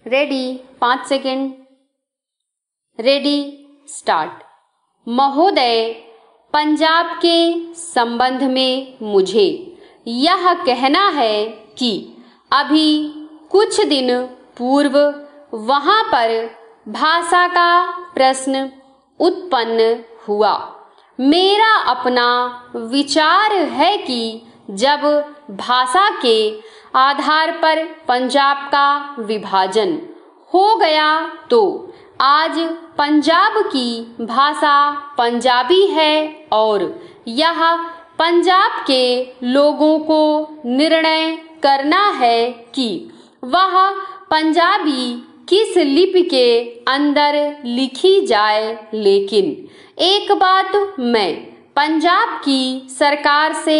Ready, 5 second. Ready, start. महोदय, पंजाब के संबंध में मुझे यह कहना है कि अभी कुछ दिन पूर्व वहाँ पर भाषा का प्रश्न उत्पन्न हुआ। मेरा अपना विचार है कि जब भाषा के आधार पर पंजाब का विभाजन हो गया तो आज पंजाब की भाषा पंजाबी है और यह पंजाब के लोगों को निर्णय करना है कि वह पंजाबी किस लिपि के अंदर लिखी जाए। लेकिन एक बात मैं पंजाब की सरकार से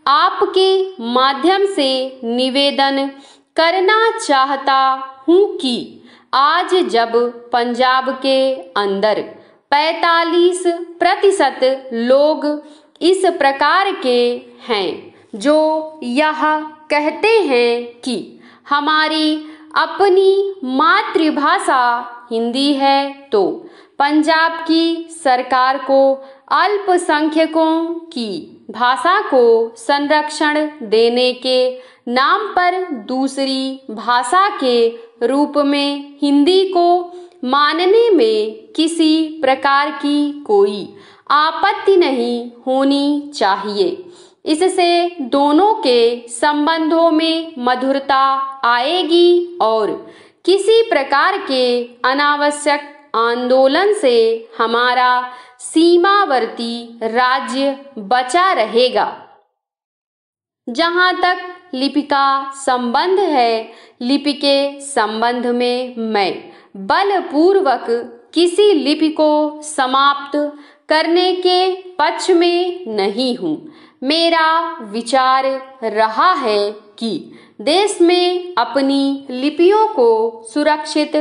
आपके माध्यम से निवेदन करना चाहता हूँ कि आज जब पंजाब के अंदर 45% लोग इस प्रकार के हैं जो यह कहते हैं कि हमारी अपनी मातृभाषा हिंदी है, तो पंजाब की सरकार को अल्पसंख्यकों की भाषा को संरक्षण देने के नाम पर दूसरी भाषा के रूप में हिंदी को मानने में किसी प्रकार की कोई आपत्ति नहीं होनी चाहिए। इससे दोनों के संबंधों में मधुरता आएगी और किसी प्रकार के अनावश्यक आंदोलन से हमारा सीमावर्ती राज्य बचा रहेगा। जहाँ तक लिपि का संबंध है, लिपि के संबंध में मैं बलपूर्वक किसी लिपि को समाप्त करने के पक्ष में नहीं हूँ। मेरा विचार रहा है कि देश में अपनी लिपियों को सुरक्षित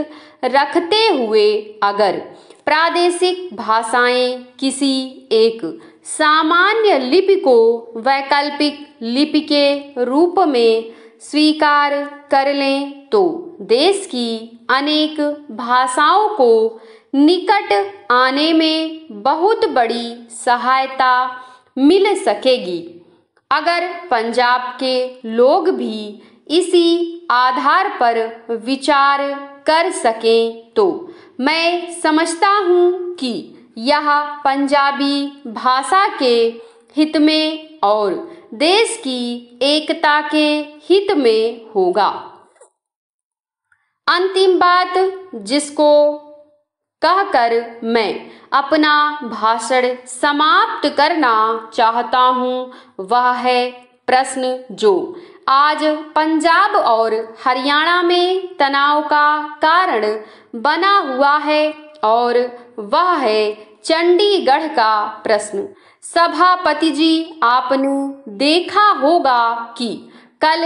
रखते हुए अगर प्रादेशिक भाषाएं किसी एक सामान्य लिपि को वैकल्पिक लिपि के रूप में स्वीकार कर लें तो देश की अनेक भाषाओं को निकट आने में बहुत बड़ी सहायता मिल सकेगी। अगर पंजाब के लोग भी इसी आधार पर विचार कर सकें तो मैं समझता हूँ कि यह पंजाबी भाषा के हित में और देश की एकता के हित में होगा। अंतिम बात जिसको कहकर मैं अपना भाषण समाप्त करना चाहता हूँ वह है प्रश्न जो आज पंजाब और हरियाणा में तनाव का कारण बना हुआ है और वह है चंडीगढ़ का प्रश्न। सभापति जी, आपने देखा होगा कि कल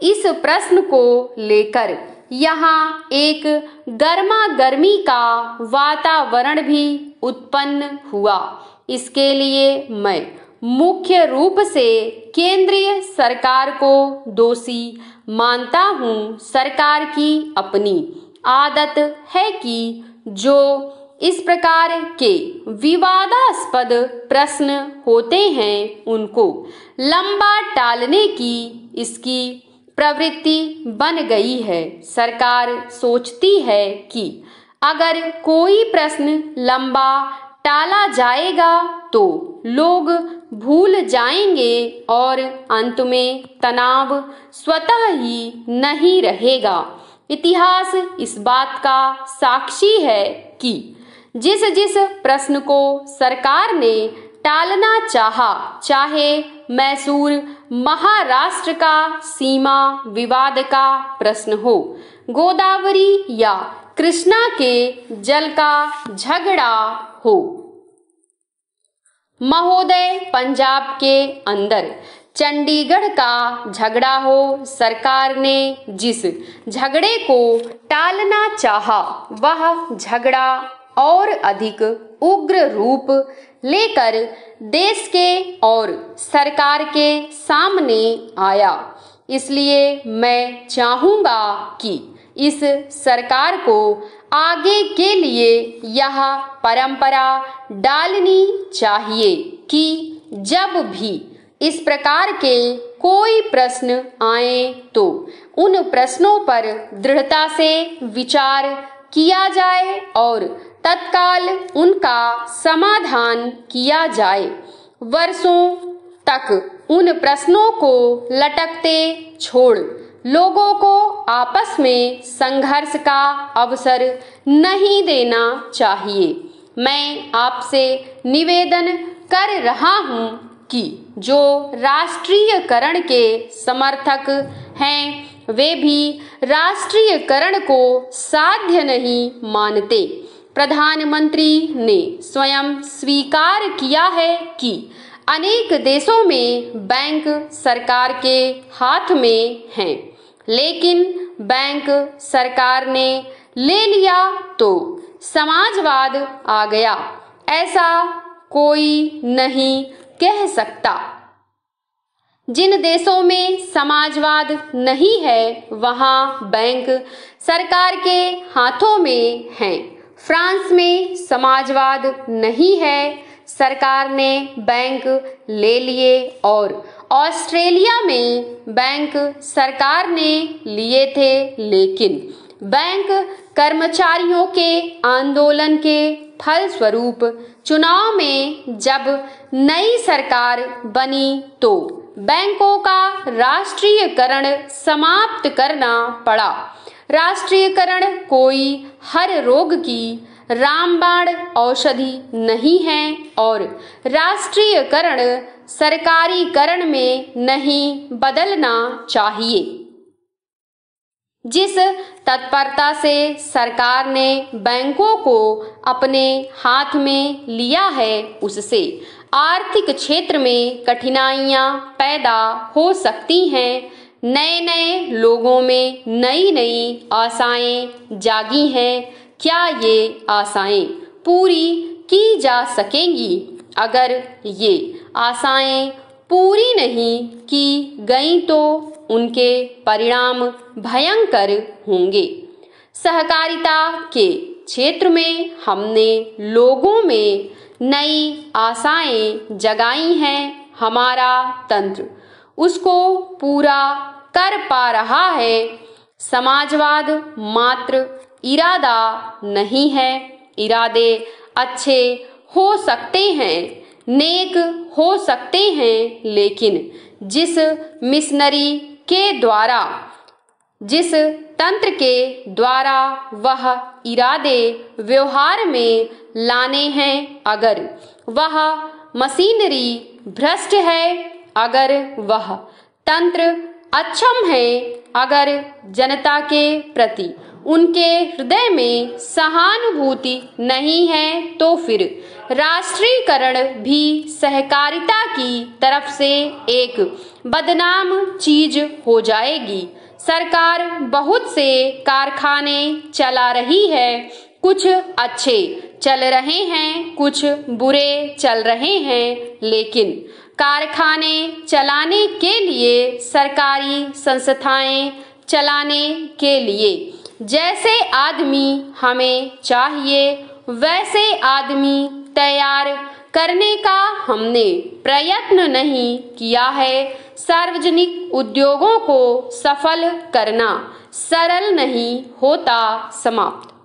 इस प्रश्न को लेकर यहाँ एक गर्मा गर्मी का वातावरण भी उत्पन्न हुआ। इसके लिए मैं मुख्य रूप से केंद्रीय सरकार को दोषी मानता हूँ। सरकार की अपनी आदत है कि जो इस प्रकार के विवादास्पद प्रश्न होते हैं उनको लंबा टालने की इसकी प्रवृत्ति बन गई है। सरकार सोचती है कि अगर कोई प्रश्न लंबा टाला जाएगा तो लोग भूल जाएंगे और अंत में तनाव स्वतः ही नहीं रहेगा। इतिहास इस बात का साक्षी है कि जिस जिस प्रश्न को सरकार ने टालना चाहा, चाहे मैसूर महाराष्ट्र का सीमा विवाद का प्रश्न हो, गोदावरी या कृष्णा के जल का झगड़ा हो, महोदय पंजाब के अंदर चंडीगढ़ का झगड़ा हो, सरकार ने जिस झगड़े को टालना चाहा वह झगड़ा और अधिक उग्र रूप लेकर देश के और सरकार के सामने आया। इसलिए मैं चाहूँगा कि इस सरकार को आगे के लिए यह परंपरा डालनी चाहिए कि जब भी इस प्रकार के कोई प्रश्न आए तो उन प्रश्नों पर दृढ़ता से विचार किया जाए और तत्काल उनका समाधान किया जाए। वर्षों तक उन प्रश्नों को लटकते छोड़ लोगों को आपस में संघर्ष का अवसर नहीं देना चाहिए। मैं आपसे निवेदन कर रहा हूं कि जो राष्ट्रीयकरण के समर्थक हैं वे भी राष्ट्रीयकरण को साध्य नहीं मानते। प्रधानमंत्री ने स्वयं स्वीकार किया है कि अनेक देशों में बैंक सरकार के हाथ में हैं, लेकिन बैंक सरकार ने ले लिया तो समाजवाद आ गया, ऐसा कोई नहीं कह सकता। जिन देशों में समाजवाद नहीं है वहां बैंक सरकार के हाथों में हैं। फ्रांस में समाजवाद नहीं है, सरकार ने बैंक ले लिए, और ऑस्ट्रेलिया में बैंक सरकार ने लिए थे, लेकिन बैंक कर्मचारियों के आंदोलन के फलस्वरूप चुनाव में जब नई सरकार बनी तो बैंकों का राष्ट्रीयकरण समाप्त करना पड़ा। राष्ट्रीयकरण कोई हर रोग की रामबाण औषधि नहीं है और राष्ट्रीयकरण सरकारीकरण में नहीं बदलना चाहिए। जिस तत्परता से सरकार ने बैंकों को अपने हाथ में लिया है उससे आर्थिक क्षेत्र में कठिनाइयां पैदा हो सकती हैं। नए नए लोगों में नई नई आशाएं जागी हैं। क्या ये आशाएं पूरी की जा सकेंगी? अगर ये आशाएं पूरी नहीं की गई तो उनके परिणाम भयंकर होंगे। सहकारिता के क्षेत्र में हमने लोगों में नई आशाएं जगाई हैं। हमारा तंत्र उसको पूरा कर पा रहा है। समाजवाद मात्र इरादा नहीं है। इरादे अच्छे हो सकते हैं, नेक हो सकते हैं, लेकिन जिस मिशनरी के द्वारा, जिस तंत्र के द्वारा वह इरादे व्यवहार में लाने हैं, अगर वह मशीनरी भ्रष्ट है, अगर वह तंत्र अक्षम है, अगर जनता के प्रति उनके हृदय में सहानुभूति नहीं है तो फिर राष्ट्रीयकरण भी सहकारिता की तरफ से एक बदनाम चीज हो जाएगी। सरकार बहुत से कारखाने चला रही है, कुछ अच्छे चल रहे हैं, कुछ बुरे चल रहे हैं, लेकिन कारखाने चलाने के लिए, सरकारी संस्थाएं चलाने के लिए जैसे आदमी हमें चाहिए वैसे आदमी तैयार करने का हमने प्रयत्न नहीं किया है। सार्वजनिक उद्योगों को सफल करना सरल नहीं होता। समाप्त।